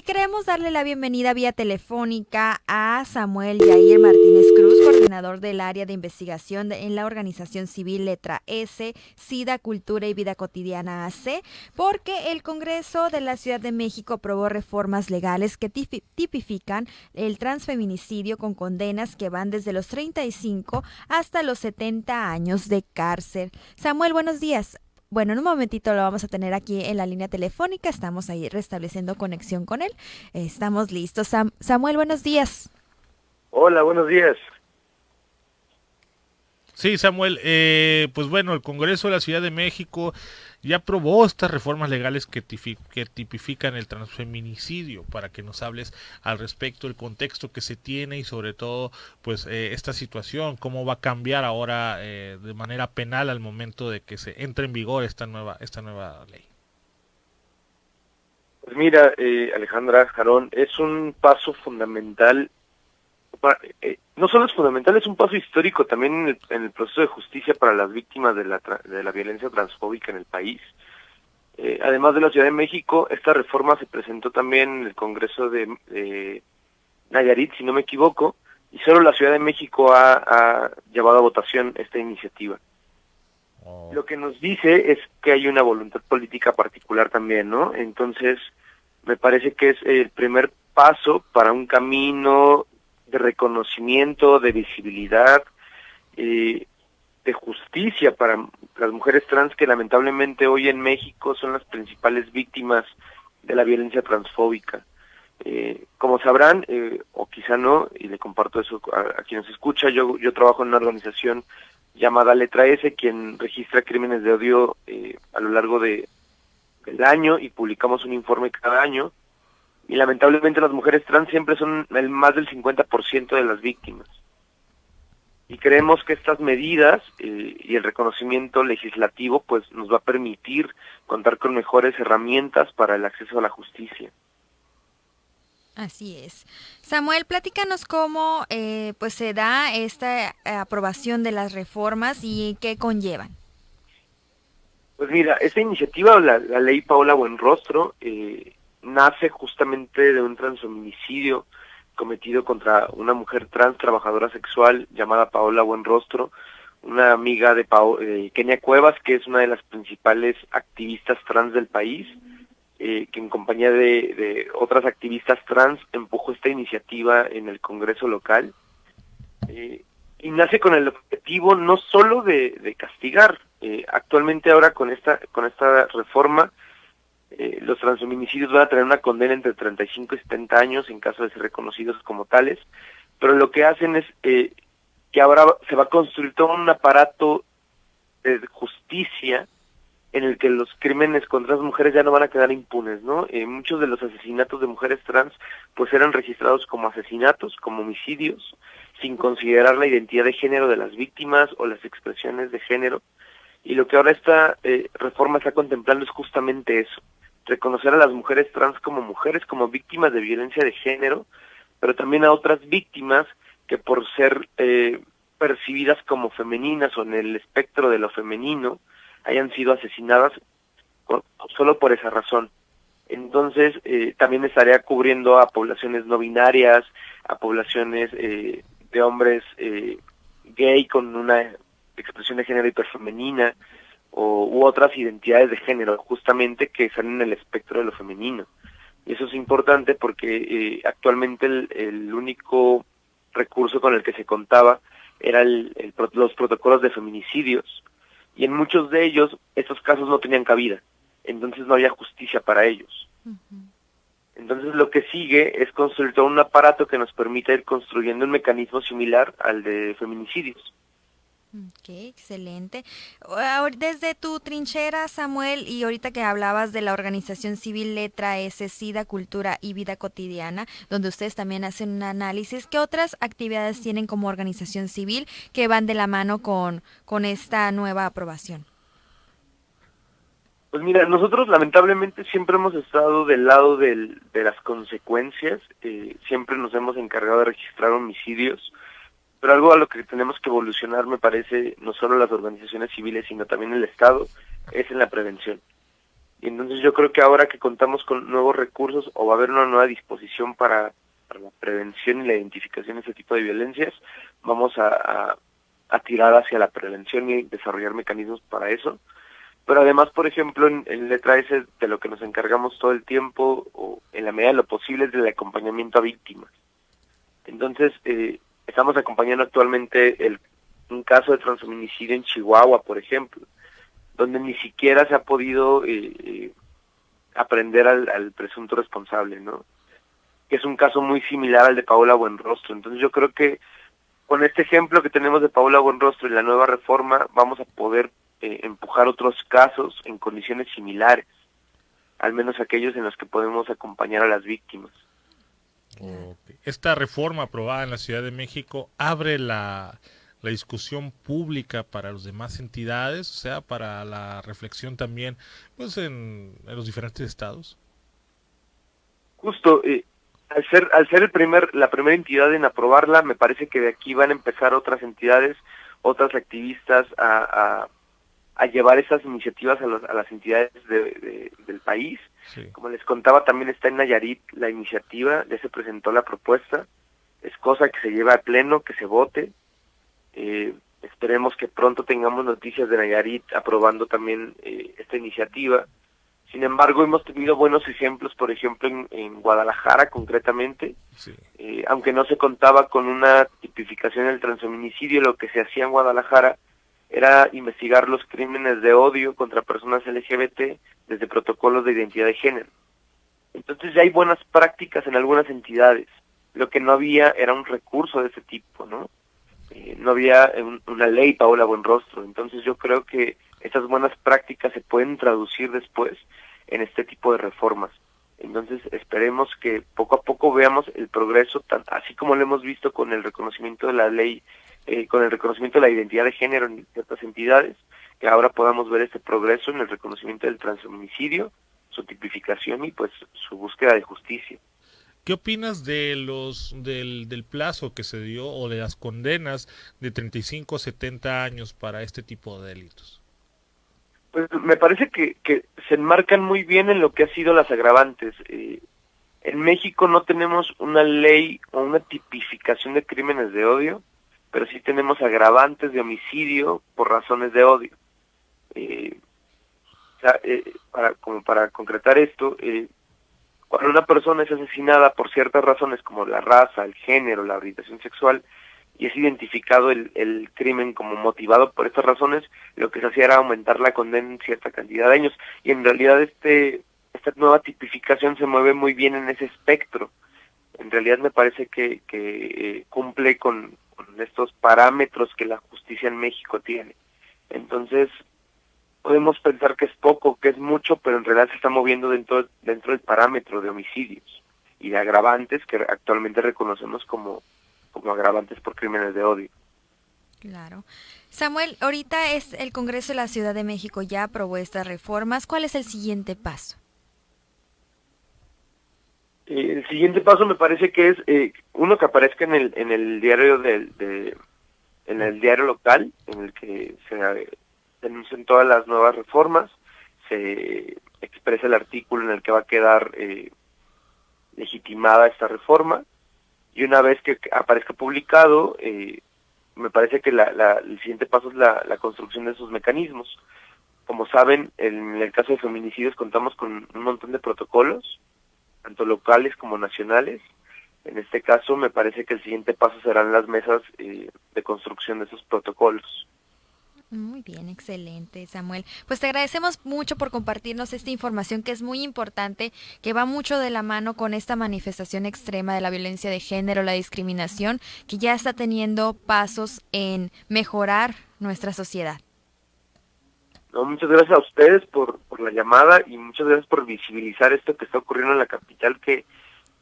queremos darle la bienvenida vía telefónica a Samuel Yair Martínez Cruz, coordinador del área de investigación en la organización civil Letra S, SIDA, Cultura y Vida Cotidiana AC, porque el Congreso de la Ciudad de México aprobó reformas legales que tipifican el transfeminicidio con condenas que van desde los 35 hasta los 70 años de cárcel. Samuel, buenos días. Bueno, en un momentito lo vamos a tener aquí en la línea telefónica. Estamos ahí restableciendo conexión con él. Estamos listos. Samuel, buenos días. Hola, buenos días. Sí, Samuel, pues bueno, el Congreso de la Ciudad de México ya aprobó estas reformas legales que tipifican el transfeminicidio, para que nos hables al respecto, el contexto que se tiene y sobre todo, pues esta situación, cómo va a cambiar ahora de manera penal al momento de que se entre en vigor esta nueva ley. Pues mira, Alejandra, Jarón, es un paso fundamental. No solo es fundamental, es un paso histórico también en el proceso de justicia para las víctimas de la violencia transfóbica en el país. Además de la Ciudad de México, esta reforma se presentó también en el Congreso de Nayarit, si no me equivoco, y solo la Ciudad de México ha llevado a votación esta iniciativa. Oh. Lo que nos dice es que hay una voluntad política particular también, ¿no? Entonces, me parece que es el primer paso para un camino de reconocimiento, de visibilidad, de justicia para las mujeres trans que lamentablemente hoy en México son las principales víctimas de la violencia transfóbica. Como sabrán, o quizá no, y le comparto eso a quien nos escucha, yo trabajo en una organización llamada Letra S, quien registra crímenes de odio a lo largo del año, y publicamos un informe cada año. Y lamentablemente las mujeres trans siempre son más del 50% de las víctimas. Y creemos que estas medidas y el reconocimiento legislativo pues nos va a permitir contar con mejores herramientas para el acceso a la justicia. Así es. Samuel, platícanos cómo pues se da esta aprobación de las reformas y qué conllevan. Pues mira, esta iniciativa, la ley Paola Buenrostro, nace justamente de un transfeminicidio cometido contra una mujer trans trabajadora sexual llamada Paola Buenrostro, una amiga de Kenia Cuevas, que es una de las principales activistas trans del país, que en compañía de otras activistas trans empujó esta iniciativa en el Congreso local, y nace con el objetivo no solo de castigar. Actualmente ahora con esta reforma, los transfeminicidios van a tener una condena entre 35 y 70 años en caso de ser reconocidos como tales, pero lo que hacen es que ahora se va a construir todo un aparato de justicia en el que los crímenes contra las mujeres ya no van a quedar impunes, ¿no? Muchos de los asesinatos de mujeres trans pues eran registrados como asesinatos, como homicidios, sin considerar la identidad de género de las víctimas o las expresiones de género. Y lo que ahora esta reforma está contemplando es justamente eso, reconocer a las mujeres trans como mujeres, como víctimas de violencia de género, pero también a otras víctimas que por ser percibidas como femeninas o en el espectro de lo femenino, hayan sido asesinadas solo por esa razón. Entonces, también estaría cubriendo a poblaciones no binarias, a poblaciones de hombres gay con una expresión de género hiperfemenina, u otras identidades de género, justamente que están en el espectro de lo femenino. Y eso es importante porque actualmente el único recurso con el que se contaba era los protocolos de feminicidios, y en muchos de ellos estos casos no tenían cabida, entonces no había justicia para ellos. Entonces lo que sigue es construir todo un aparato que nos permita ir construyendo un mecanismo similar al de feminicidios. Ok, excelente. Desde tu trinchera, Samuel, y ahorita que hablabas de la organización civil Letra S, SIDA, Cultura y Vida Cotidiana, donde ustedes también hacen un análisis, ¿qué otras actividades tienen como organización civil que van de la mano con esta nueva aprobación? Pues mira, nosotros lamentablemente siempre hemos estado del lado de las consecuencias, siempre nos hemos encargado de registrar homicidios, pero algo a lo que tenemos que evolucionar, me parece, no solo las organizaciones civiles, sino también el Estado, es en la prevención. Y entonces yo creo que ahora que contamos con nuevos recursos o va a haber una nueva disposición para la prevención y la identificación de ese tipo de violencias, vamos a tirar hacia la prevención y desarrollar mecanismos para eso. Pero además, por ejemplo, en letra S de lo que nos encargamos todo el tiempo, o en la medida de lo posible, es del acompañamiento a víctimas. Entonces, estamos acompañando actualmente un caso de transfeminicidio en Chihuahua, por ejemplo, donde ni siquiera se ha podido aprender al presunto responsable, ¿no? Que es un caso muy similar al de Paola Buenrostro. Entonces yo creo que con este ejemplo que tenemos de Paola Buenrostro y la nueva reforma vamos a poder empujar otros casos en condiciones similares, al menos aquellos en los que podemos acompañar a las víctimas. Okay. Esta reforma aprobada en la Ciudad de México abre la discusión pública para las demás entidades, o sea, para la reflexión también, pues en los diferentes estados. Justo, al ser la primera entidad en aprobarla, me parece que de aquí van a empezar otras entidades, otras activistas a llevar esas iniciativas a las entidades del país. Sí. Como les contaba, también está en Nayarit la iniciativa, ya se presentó la propuesta, es cosa que se lleva a pleno, que se vote. Esperemos que pronto tengamos noticias de Nayarit aprobando también esta iniciativa. Sin embargo, hemos tenido buenos ejemplos, por ejemplo, en Guadalajara concretamente, Sí. Aunque no se contaba con una tipificación del transfeminicidio, lo que se hacía en Guadalajara era investigar los crímenes de odio contra personas LGBT desde protocolos de identidad de género. Entonces ya hay buenas prácticas en algunas entidades. Lo que no había era un recurso de ese tipo, ¿no? No había una ley Paola Buenrostro. Entonces yo creo que esas buenas prácticas se pueden traducir después en este tipo de reformas. Entonces esperemos que poco a poco veamos el progreso, así como lo hemos visto con el reconocimiento de la ley, con el reconocimiento de la identidad de género en ciertas entidades, que ahora podamos ver este progreso en el reconocimiento del transfeminicidio, su tipificación y pues su búsqueda de justicia. ¿Qué opinas de del plazo que se dio o de las condenas de 35 a 70 años para este tipo de delitos? Pues me parece que se enmarcan muy bien en lo que ha sido las agravantes. En México no tenemos una ley o una tipificación de crímenes de odio, pero sí tenemos agravantes de homicidio por razones de odio. Para concretar esto, cuando una persona es asesinada por ciertas razones como la raza, el género, la orientación sexual, y es identificado el crimen como motivado por estas razones, lo que se hacía era aumentar la condena en cierta cantidad de años. Y en realidad esta nueva tipificación se mueve muy bien en ese espectro. En realidad me parece que cumple con estos parámetros que la justicia en México tiene. Entonces, podemos pensar que es poco, que es mucho, pero en realidad se está moviendo dentro del parámetro de homicidios y de agravantes que actualmente reconocemos como agravantes por crímenes de odio. Claro. Samuel, ahorita es el Congreso de la Ciudad de México ya aprobó estas reformas. ¿Cuál es el siguiente paso? El siguiente paso me parece que es uno que aparezca en el diario en el diario local, en el que se denuncian todas las nuevas reformas, se expresa el artículo en el que va a quedar legitimada esta reforma, y una vez que aparezca publicado, me parece que el siguiente paso es la construcción de esos mecanismos. Como saben, en el caso de feminicidios contamos con un montón de protocolos, tanto locales como nacionales. En este caso, me parece que el siguiente paso serán las mesas de construcción de esos protocolos. Muy bien, excelente, Samuel. Pues te agradecemos mucho por compartirnos esta información que es muy importante, que va mucho de la mano con esta manifestación extrema de la violencia de género, la discriminación, que ya está teniendo pasos en mejorar nuestra sociedad. No, muchas gracias a ustedes por la llamada y muchas gracias por visibilizar esto que está ocurriendo en la capital, que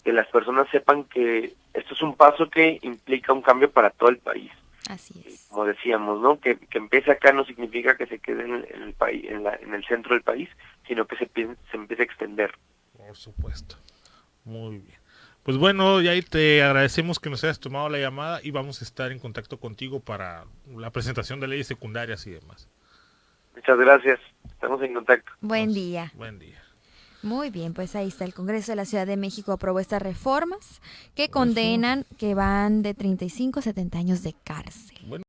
las personas sepan que esto es un paso que implica un cambio para todo el país. Así es. Como decíamos, ¿no? Que empiece acá no significa que se quede en el país, en el centro del país, sino que se empiece a extender. Por supuesto. Muy bien. Pues bueno, y ahí te agradecemos que nos hayas tomado la llamada y vamos a estar en contacto contigo para la presentación de leyes secundarias y demás. Muchas gracias. Estamos en contacto. Buen día. Buen día. Muy bien, pues ahí está. El Congreso de la Ciudad de México aprobó estas reformas que condenan que van de 35 a 70 años de cárcel. Bueno.